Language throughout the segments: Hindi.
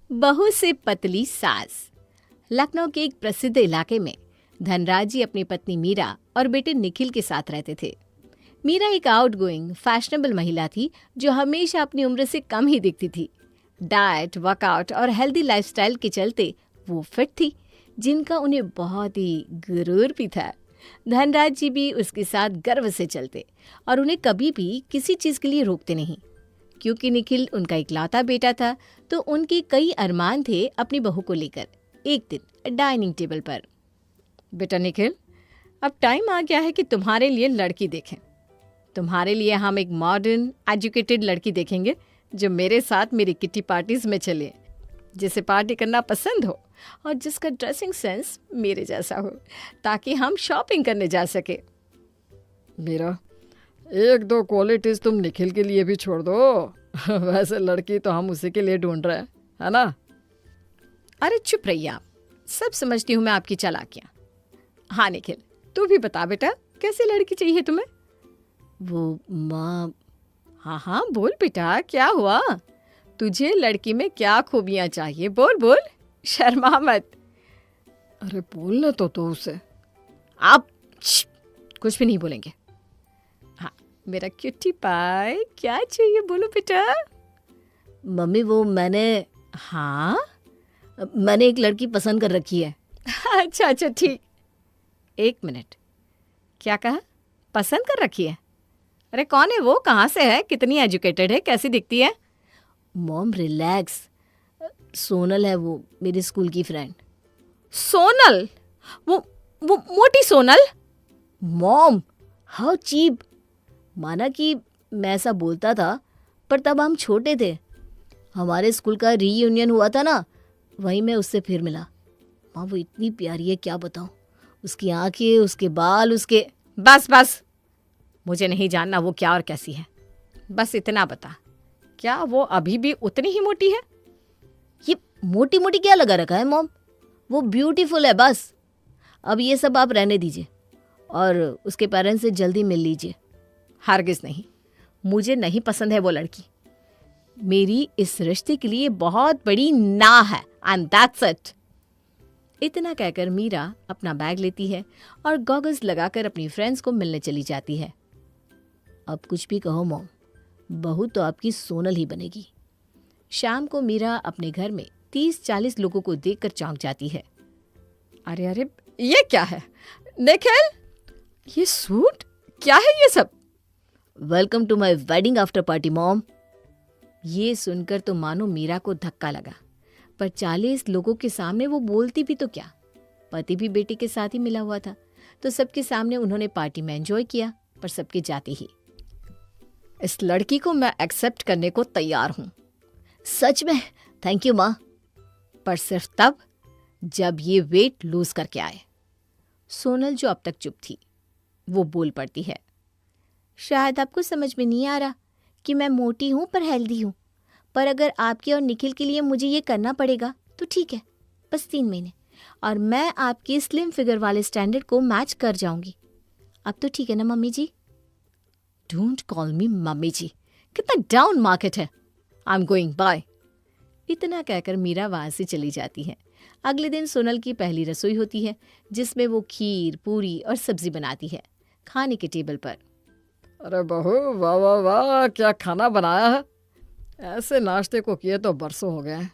बहू से पतली सास। लखनऊ के एक प्रसिद्ध इलाके में धनराज जी अपनी पत्नी मीरा और बेटे निखिल के साथ रहते थे। मीरा एक आउटगोइंग फैशनेबल महिला थी जो हमेशा अपनी उम्र से कम ही दिखती थी। डाइट, वर्कआउट और हेल्दी लाइफस्टाइल के चलते वो फिट थी, जिनका उन्हें बहुत ही गुरूर भी था। धनराज जी भी उसके साथ गर्व से चलते और उन्हें कभी भी किसी चीज़ के लिए रोकते नहीं। क्योंकि निखिल उनका इकलौता बेटा था, तो उनके कई अरमान थे अपनी बहू को लेकर। एक दिन डाइनिंग टेबल पर, बेटा निखिल, अब टाइम आ गया है कि तुम्हारे लिए लड़की देखें। तुम्हारे लिए हम एक मॉडर्न एजुकेटेड लड़की देखेंगे जो मेरे साथ मेरी किटी पार्टीज में चले, जिसे पार्टी करना पसंद हो और जिसका ड्रेसिंग सेंस मेरे जैसा हो, ताकि हम शॉपिंग करने जा सके। मीरा, एक दो क्वालिटीज तुम निखिल के लिए भी छोड़ दो। वैसे लड़की तो हम उसी के लिए ढूंढ रहे हैं, है ना? अरे चुप रहिए आप, सब समझती हूँ मैं आपकी चालाकियाँ। हाँ निखिल, तू भी बता बेटा, कैसी लड़की चाहिए तुम्हें? वो माँ। हाँ बोल बेटा, क्या हुआ? तुझे लड़की में क्या खूबियाँ चाहिए? बोल बोल, शर्मा मत। अरे बोलने तो उसे। आप कुछ भी नहीं बोलेंगे। हाँ मेरा क्यूटी पाई, क्या चाहिए बोलो बेटा। मम्मी, वो हाँ मैंने एक लड़की पसंद कर रखी है। अच्छा ठीक। एक मिनट, क्या कहा? पसंद कर रखी है? अरे कौन है वो? कहाँ से है? कितनी एजुकेटेड है? कैसी दिखती है? मॉम रिलैक्स, सोनल है वो, मेरी स्कूल की फ्रेंड। सोनल? वो मोटी सोनल? Mom, how cheap. माना कि मैं ऐसा बोलता था, पर तब हम छोटे थे। हमारे स्कूल का रीयूनियन हुआ था ना, वहीं मैं उससे फिर मिला। माँ, वो इतनी प्यारी है, क्या बताऊँ। उसकी आंखें, उसके बाल, उसके। बस, मुझे नहीं जानना वो क्या और कैसी है। बस इतना बता, क्या वो अभी भी उतनी ही मोटी है? ये मोटी मोटी क्या लगा रखा है मॉम? वो ब्यूटीफुल है बस। अब ये सब आप रहने दीजिए और उसके पेरेंट्स से जल्दी मिल लीजिए। हरगिज़ नहीं, मुझे नहीं पसंद है वो लड़की। मेरी इस रिश्ते के लिए बहुत बड़ी ना है, एंड दैट्स इट। इतना कहकर मीरा अपना बैग लेती है और गॉगल्स लगाकर अपनी फ्रेंड्स को मिलने चली जाती है। अब कुछ भी कहो मॉम, बहू तो आपकी सोनल ही बनेगी। शाम को मीरा अपने घर में 30-40 लोगों को देखकर चौंक जाती है। अरे ये क्या है? निखिल, ये सूट क्या है ये सब? Welcome to my wedding after party mom. ये सुनकर तो मानो मीरा को धक्का लगा, पर 40 लोगों के सामने वो बोलती भी तो क्या। पति भी बेटी के साथ ही मिला हुआ था, तो सबके सामने उन्होंने पार्टी में एंजॉय किया, पर सबके जाते ही। इस लड़की को मैं एक्सेप्ट करने को तैयार हूं। सच में? थैंक यू माँ। पर सिर्फ तब जब ये वेट लूज करके आए। सोनल, जो अब तक चुप थी, वो बोल पड़ती है। शायद आपको समझ में नहीं आ रहा कि मैं मोटी हूं पर हेल्दी हूं, पर अगर आपके और निखिल के लिए मुझे ये करना पड़ेगा तो ठीक है, बस 3 महीने और मैं आपकी स्लिम फिगर वाले स्टैंडर्ड को मैच कर जाऊंगी। अब तो ठीक है ना मम्मी जी? डोंट कॉल मी मम्मी जी, कितना डाउन मार्केट है। I am going, bye. इतना कहकर मीरा वहां से चली जाती है। अगले दिन सोनल की पहली रसोई होती है, जिसमें वो खीर, पूरी और सब्जी बनाती है खाने के टेबल पर। अरे बहू, वाह वाह वाह, क्या खाना बनाया है। ऐसे नाश्ते को किए तो बरसों हो गए हैं।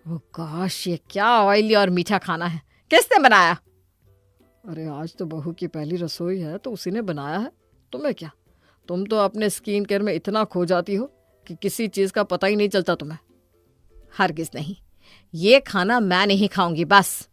ओह गॉश, ये क्या ऑयली और मीठा खाना है, किसने बनाया? अरे आज तो बहू की पहली रसोई है तो उसी ने बनाया है। तुम्हें क्या, तुम तो अपने स्किन केयर में इतना खो जाती हो कि किसी चीज़ का पता ही नहीं चलता तुम्हें। हरगिज नहीं, ये खाना मैं नहीं खाऊंगी, बस।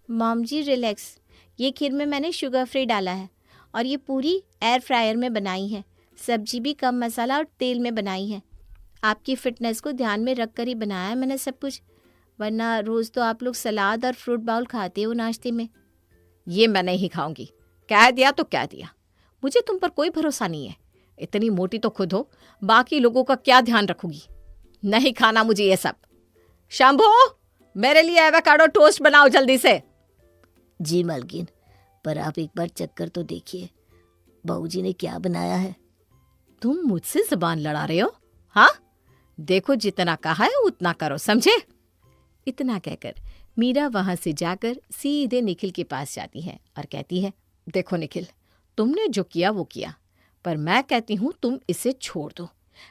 मॉम जी रिलैक्स, ये खीर में मैंने शुगर फ्री डाला है और ये पूरी एयर फ्रायर में बनाई है। सब्जी भी कम मसाला और तेल में बनाई है। आपकी फिटनेस को ध्यान में रख कर ही बनाया है मैंने सब कुछ, वरना रोज़ तो आप लोग सलाद और फ्रूट बाउल खाते हो नाश्ते में। ये मैं नहीं खाऊंगी, कह दिया तो कह दिया। मुझे तुम पर कोई भरोसा नहीं है। इतनी मोटी तो खुद हो, बाकी लोगों का क्या ध्यान रखोगी? नहीं खाना मुझे ये सब। शंभू, मेरे लिए एवोकाडो टोस्ट बनाओ जल्दी से। जी मालकिन, पर आप एक बार चक्कर तो देखिए, बाबूजी ने क्या बनाया है। तुम मुझसे जुबान लड़ा रहे हो? हाँ, देखो जितना कहा है उतना करो, समझे? इतना कहकर मीरा वहां से जाकर सीधे निखिल के पास जाती है और कहती है, देखो निखिल, तुमने जो किया वो किया, पर मैं कहती हूँ तुम इसे छोड़ दो।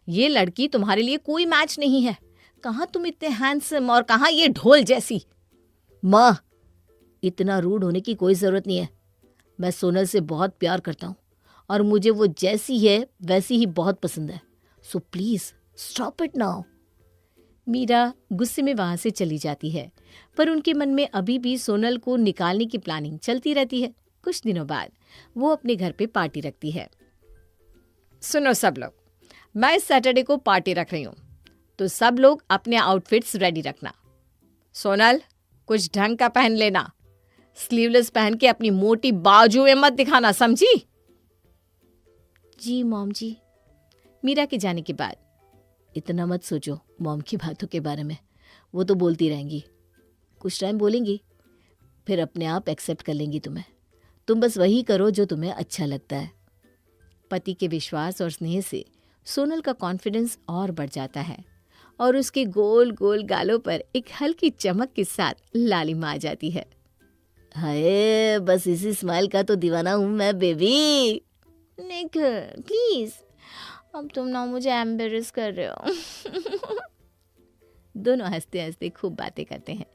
ये लड़की तुम्हारे लिए कोई मैच नहीं है। कहाँ तुम इतने हैंडसम और कहाँ ये ढोल जैसी। माँ, इतना रूड होने की कोई ज़रूरत नहीं है। मैं सोनल से बहुत प्यार करता हूँ और मुझे वो जैसी है वैसी ही बहुत पसंद है। So please stop it now. Meera गुस्से में वहां से चली जाती है, पर उनके मन में अभी भी सोनल को निकालने की प्लानिंग चलती रहती है। कुछ दिनों बाद वो अपने घर पे पार्टी रखती है। सुनो सब लोग, मैं इस सैटरडे को पार्टी रख रही हूँ, तो सब लोग अपने आउटफिट्स रेडी रखना। सोनल, कुछ ढंग का पहन लेना। स्लीवलेस पहन के अपनी मोटी बाजुएं मत दिखाना, समझी? जी मॉम जी। मीरा के जाने के बाद इतना मत सोचो मॉम की बातों के बारे में। वो तो बोलती रहेंगी, कुछ टाइम बोलेंगी, फिर अपने आप एक्सेप्ट कर लेंगी तुम्हें। तुम बस वही करो जो तुम्हें अच्छा लगता है। पति के विश्वास और स्नेह से सोनल का कॉन्फिडेंस और बढ़ जाता है और उसके गोल गोल गालों पर एक हल्की चमक के साथ लालिमा आ जाती है। हाय, बस इसी स्माइल का तो दीवाना हूँ मैं बेबी। निखिल प्लीज, अब तुम ना मुझे एम्बेरस कर रहे हो। दोनों हंसते हंसते खूब बातें करते हैं।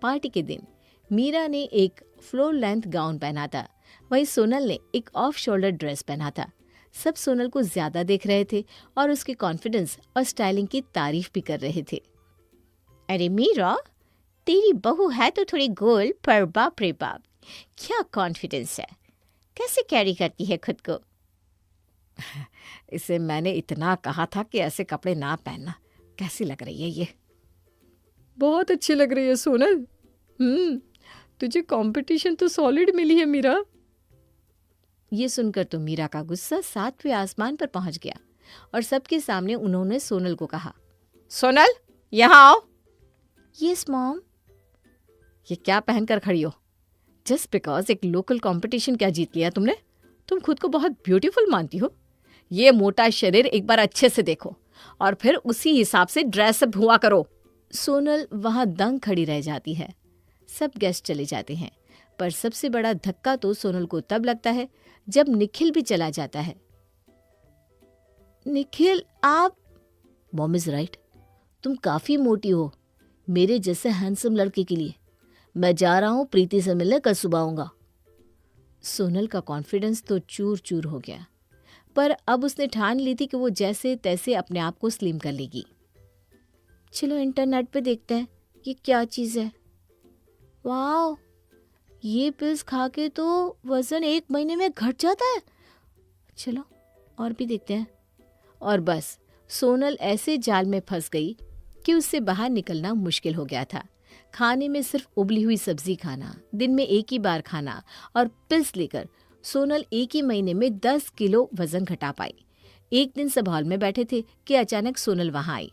पार्टी के दिन मीरा ने एक फ्लोर लेंथ गाउन पहना था, वहीं सोनल ने एक ऑफ शोल्डर ड्रेस पहना था। सब सोनल को ज्यादा देख रहे थे और उसके कॉन्फिडेंस और स्टाइलिंग की तारीफ भी कर रहे थे। अरे मीरा, तेरी बहू है तो थोड़ी गोल, पर बाप रे बाप क्या कॉन्फिडेंस है, कैसे कैरी करती है खुद को। इसे मैंने इतना कहा था कि ऐसे कपड़े ना पहनना। कैसी लग रही है ये? बहुत अच्छी लग रही है सोनल। तुझे कंपटीशन तो सॉलिड मिली है मीरा। ये सुनकर तो मीरा का गुस्सा 7वें आसमान पर पहुंच गया और सबके सामने उन्होंने सोनल को कहा, सोनल यहाँ आओ। Yes mom. ये क्या पहनकर खड़ी हो? जस्ट बिकॉज एक लोकल कंपटीशन क्या जीत लिया तुमने? तुम खुद को बहुत ब्यूटीफुल मानती हो। ये मोटा शरीर एक बार अच्छे से देखो और फिर उसी हिसाब से ड्रेसअप हुआ करो। सोनल वहां दंग खड़ी रह जाती है। सब गेस्ट चले जाते हैं, पर सबसे बड़ा धक्का तो सोनल को तब लगता है जब निखिल भी चला जाता है। निखिल, आप? मॉम इज राइट, तुम काफी मोटी हो मेरे जैसे हैंडसम लड़के के लिए। मैं जा रहा हूँ प्रीति से मिलने, कल सुबह आऊंगा। सोनल का कॉन्फिडेंस तो चूर चूर हो गया, पर अब उसने ठान ली थी कि वो जैसे तैसे अपने आप को स्लिम कर लेगी। चलो इंटरनेट पे देखते हैं ये क्या चीज़ है। वाह, ये पिल्स खा के तो वजन 1 महीने में घट जाता है। चलो और भी देखते हैं। और बस सोनल ऐसे जाल में फंस गई कि उससे बाहर निकलना मुश्किल हो गया था। खाने में सिर्फ उबली हुई सब्जी खाना, दिन में एक ही बार खाना और पिल्स लेकर सोनल एक ही महीने में 10 किलो वजन घटा पाई। एक दिन सब हॉल में बैठे थे कि अचानक सोनल वहां आई।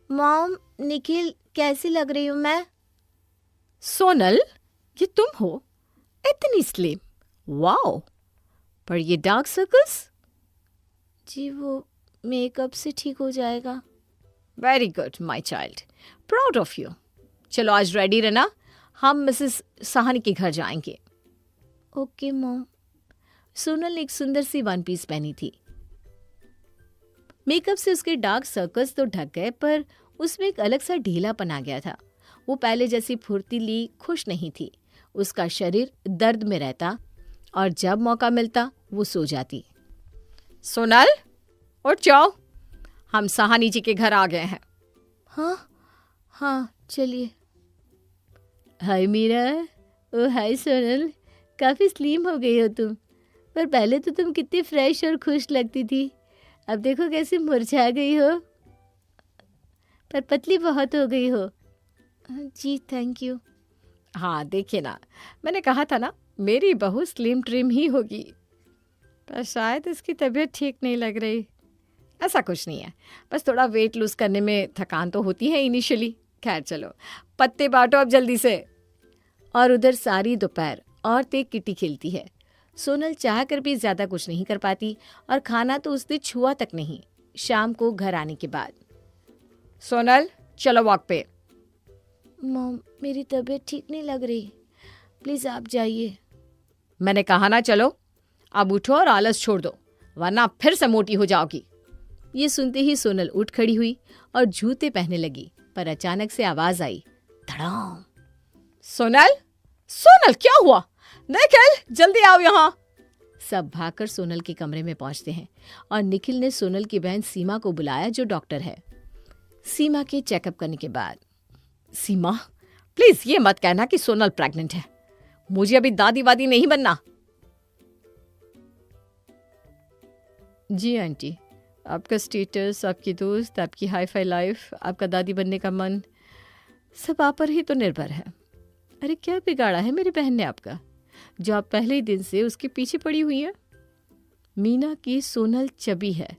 मॉम, निखिल कैसी लग रही हूँ मैं? सोनल, ये तुम हो? इतनी स्लिम, वाओ! पर ये डार्क सर्कल्स? जी वो मेकअप से ठीक हो जाएगा। Very good my child, proud of you. चलो आज रेडी रहना, हम मिसेस साहनी के घर जाएंगे। Okay mom. सोनल ने एक सुंदर सी वन पीस पहनी थी। मेकअप से उसके डार्क सर्कल्स तो ढक गए, पर उसमें एक अलग सा ढीलापन आ गया था। वो पहले जैसी फुर्तीली खुश नहीं थी। उसका शरीर दर्द में रहता और जब मौका मिलता वो सो जाती। सोनल, उठ जाओ, हम साहनी जी के घर आ गए हैं। हाँ चलिए। हाय मीरा। ओ हाय सोनल, काफ़ी स्लिम हो गई हो तुम। पर पहले तो तुम कितनी फ्रेश और खुश लगती थी, अब देखो कैसे मुरझा गई हो। पर पतली बहुत हो गई हो। जी थैंक यू। हाँ देखिए ना, मैंने कहा था ना मेरी बहू स्लिम ट्रिम ही होगी। पर शायद इसकी तबीयत ठीक नहीं लग रही। ऐसा कुछ नहीं है, बस थोड़ा वेट लूज करने में थकान तो होती है इनिशियली। खैर चलो पत्ते बांटो अब जल्दी से। और उधर सारी दोपहर औरतें किटी खेलती है। सोनल चाह कर भी ज्यादा कुछ नहीं कर पाती और खाना तो उसने छुआ तक नहीं। शाम को घर आने के बाद सोनल चलो वॉक पे। मॉम मेरी तबीयत ठीक नहीं लग रही, प्लीज आप जाइए। मैंने कहा ना चलो, अब उठो और आलस छोड़ दो, वरना फिर से मोटी हो जाओगी। ये सुनते ही सोनल उठ खड़ी हुई और जूते पहनने लगी, पर अचानक से आवाज आई, धड़ाम। सोनल, सोनल क्या हुआ? निखिल जल्दी आओ यहाँ। सब भागकर सोनल के कमरे में पहुंचते हैं और निखिल ने सोनल की बहन सीमा को बुलाया, जो डॉक्टर है। सीमा के चेकअप करने के बाद, सीमा प्लीज ये मत कहना कि सोनल प्रेग्नेंट है, मुझे अभी दादी वादी नहीं बनना। जी आंटी, आपका स्टेटस, आपकी दोस्त, आपकी हाई फाई लाइफ, आपका दादी बनने का मन, सब आप पर ही तो निर्भर है। अरे क्या बिगाड़ा है मेरी बहन ने आपका, जो आप पहले ही दिन से उसके पीछे पड़ी हुई है? मीना की सोनल चबी है,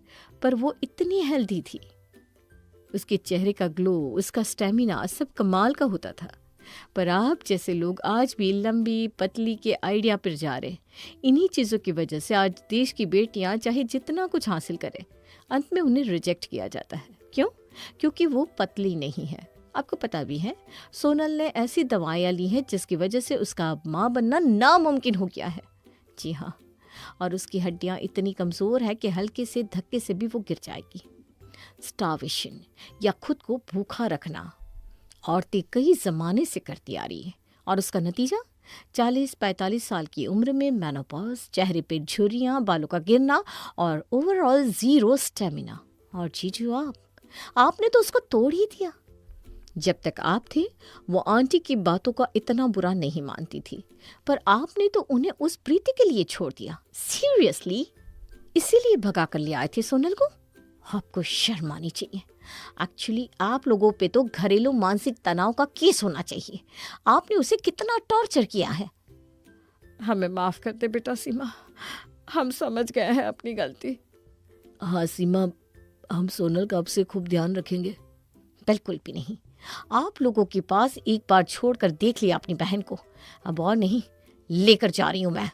पर वो इतनी हेल्दी थी। उसके चेहरे का ग्लो, उसका स्टेमिना सब कमाल का होता था। पर आप जैसे लोग आज भी लंबी पतली के आइडिया पर जा रहे। इन्हीं चीज़ों की वजह से आज देश की बेटियां चाहे जितना कुछ हासिल करें, अंत में उन्हें रिजेक्ट किया जाता है। क्यों? क्योंकि वो पतली नहीं है। आपको पता भी है, सोनल ने ऐसी दवाइयाँ ली हैं जिसकी वजह से उसका माँ बनना नामुमकिन हो गया है। जी हाँ, और उसकी हड्डियाँ इतनी कमज़ोर है कि हल्के से धक्के से भी वो गिर जाएगी। स्टार्वेशन या खुद को भूखा रखना औरतें कई ज़माने से करती आ रही हैं, और उसका नतीजा 40-45 साल की उम्र में मेनोपॉज, चेहरे पे झुर्रियाँ, बालों का गिरना और ओवरऑल ज़ीरो स्टेमिना। और जीजू आपने तो उसको तोड़ ही दिया। जब तक आप थे वो आंटी की बातों का इतना बुरा नहीं मानती थी, पर आपने तो उन्हें उस प्रीति के लिए छोड़ दिया। सीरियसली, इसीलिए भगा कर ले आए थे सोनल को? आपको शर्म आनी चाहिए। एक्चुअली आप लोगों पे तो घरेलू मानसिक तनाव का केस होना चाहिए। आपने उसे कितना टॉर्चर किया है। हमें माफ कर दे बेटा सीमा, हम समझ गए हैं अपनी गलती। हाँ सीमा, हम सोनल का अब से खूब ध्यान रखेंगे। बिल्कुल भी नहीं। आप लोगों के पास एक बार छोड़कर देख लिया अपनी बहन को, अब और नहीं, लेकर जा रही हूं मैं।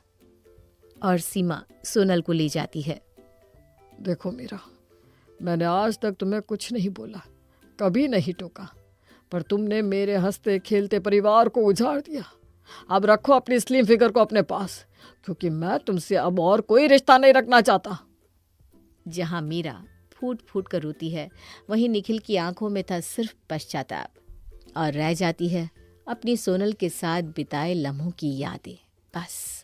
और सीमा सोनल को ले जाती है। देखो मीरा, मैंने आज तक तुम्हें कुछ नहीं बोला, कभी नहीं टोका, पर तुमने मेरे हंसते खेलते परिवार को उजाड़ दिया। अब रखो अपनी स्लिम फिगर को अपने पास, क्योंकि मैं तुमसे अब और कोई रिश्ता नहीं रखना चाहता। जहां मीरा फूट फूट कर रोती है, वहीं निखिल की आंखों में था सिर्फ पश्चाताप, और रह जाती है अपनी सोनल के साथ बिताए लम्हों की यादें। बस।